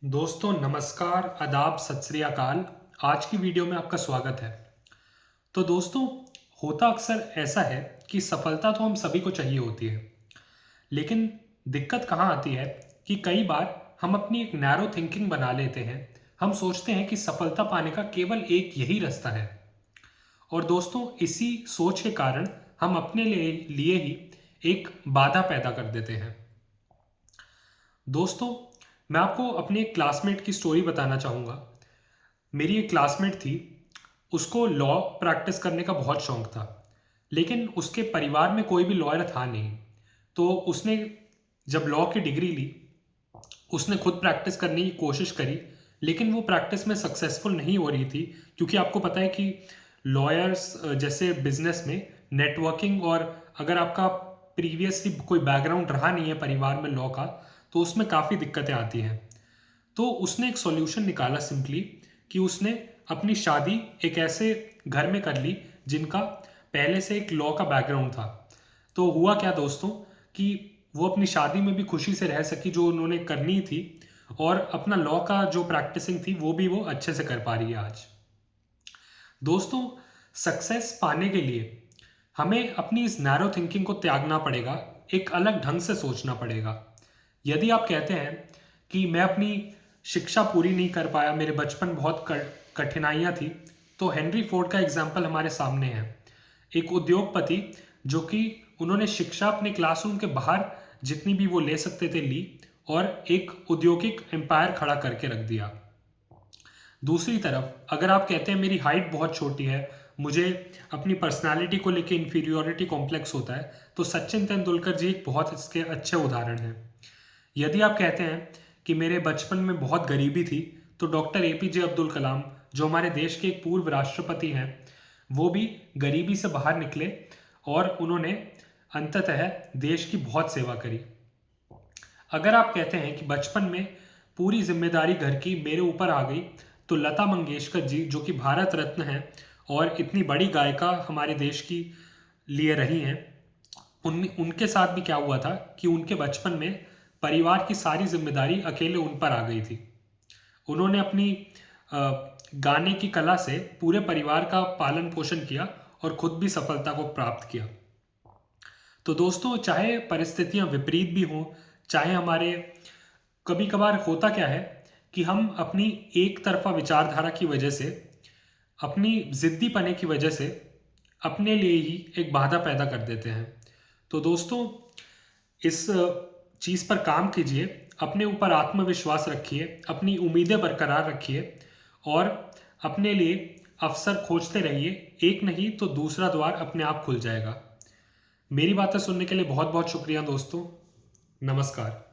दोस्तों नमस्कार, आदाब, सत श्री अकाल। आज की वीडियो में आपका स्वागत है। तो दोस्तों, होता अक्सर ऐसा है कि सफलता तो हम सभी को चाहिए होती है, लेकिन दिक्कत कहाँ आती है कि कई बार हम अपनी एक नैरो थिंकिंग बना लेते हैं। हम सोचते हैं कि सफलता पाने का केवल एक यही रास्ता है, और दोस्तों इसी सोच के कारण हम अपने लिए ही एक बाधा पैदा कर देते हैं। दोस्तों, मैं आपको अपने एक क्लासमेट की स्टोरी बताना चाहूँगा। मेरी एक क्लासमेट थी, उसको लॉ प्रैक्टिस करने का बहुत शौक था, लेकिन उसके परिवार में कोई भी लॉयर था नहीं। तो उसने जब लॉ की डिग्री ली, उसने खुद प्रैक्टिस करने की कोशिश करी, लेकिन वो प्रैक्टिस में सक्सेसफुल नहीं हो रही थी, क्योंकि आपको पता है कि लॉयर्स जैसे बिजनेस में नेटवर्किंग, और अगर आपका प्रीवियसली कोई बैकग्राउंड रहा नहीं है परिवार में लॉ का, तो उसमें काफ़ी दिक्कतें आती हैं। तो उसने एक सॉल्यूशन निकाला सिंपली, कि उसने अपनी शादी एक ऐसे घर में कर ली जिनका पहले से एक लॉ का बैकग्राउंड था। तो हुआ क्या दोस्तों, कि वो अपनी शादी में भी खुशी से रह सकी जो उन्होंने करनी थी, और अपना लॉ का जो प्रैक्टिसिंग थी वो भी वो अच्छे से कर पा रही है आज। दोस्तों, सक्सेस पाने के लिए हमें अपनी इस नैरो थिंकिंग को त्यागना पड़ेगा, एक अलग ढंग से सोचना पड़ेगा। यदि आप कहते हैं कि मैं अपनी शिक्षा पूरी नहीं कर पाया, मेरे बचपन बहुत कठिनाइयाँ थी, तो हेनरी फोर्ड का एग्जाम्पल हमारे सामने है। एक उद्योगपति जो कि उन्होंने शिक्षा अपने क्लासरूम के बाहर जितनी भी वो ले सकते थे ली, और एक औद्योगिक एम्पायर खड़ा करके रख दिया। दूसरी तरफ अगर आप कहते हैं मेरी हाइट बहुत छोटी है, मुझे अपनी पर्सनालिटी को लेके इन्फीरियोरिटी कॉम्प्लेक्स होता है, तो सचिन तेंदुलकर जी एक बहुत इसके अच्छे उदाहरण हैं। यदि आप कहते हैं कि मेरे बचपन में बहुत गरीबी थी, तो डॉक्टर एपीजे अब्दुल कलाम, जो हमारे देश के एक पूर्व राष्ट्रपति हैं, वो भी गरीबी से बाहर निकले और उन्होंने अंततः देश की बहुत सेवा करी। अगर आप कहते हैं कि बचपन में पूरी जिम्मेदारी घर की मेरे ऊपर आ गई, तो लता मंगेशकर जी, जो कि भारत रत्न हैं और इतनी बड़ी गायिका हमारे देश की लिए रही हैं, उनके साथ भी क्या हुआ था कि उनके बचपन में परिवार की सारी जिम्मेदारी अकेले उन पर आ गई थी। उन्होंने अपनी गाने की कला से पूरे परिवार का पालन पोषण किया और खुद भी सफलता को प्राप्त किया। तो दोस्तों, चाहे परिस्थितियां विपरीत भी हों, चाहे हमारे कभी कभार होता क्या है कि हम अपनी एक तरफा विचारधारा की वजह से, अपनी जिद्दीपने की वजह से अपने लिए ही एक बाधा पैदा कर देते हैं। तो दोस्तों, इस चीज़ पर काम कीजिए, अपने ऊपर आत्मविश्वास रखिए, अपनी उम्मीदें बरकरार रखिए, और अपने लिए अवसर खोजते रहिए। एक नहीं तो दूसरा द्वार अपने आप खुल जाएगा। मेरी बातें सुनने के लिए बहुत बहुत शुक्रिया दोस्तों। नमस्कार।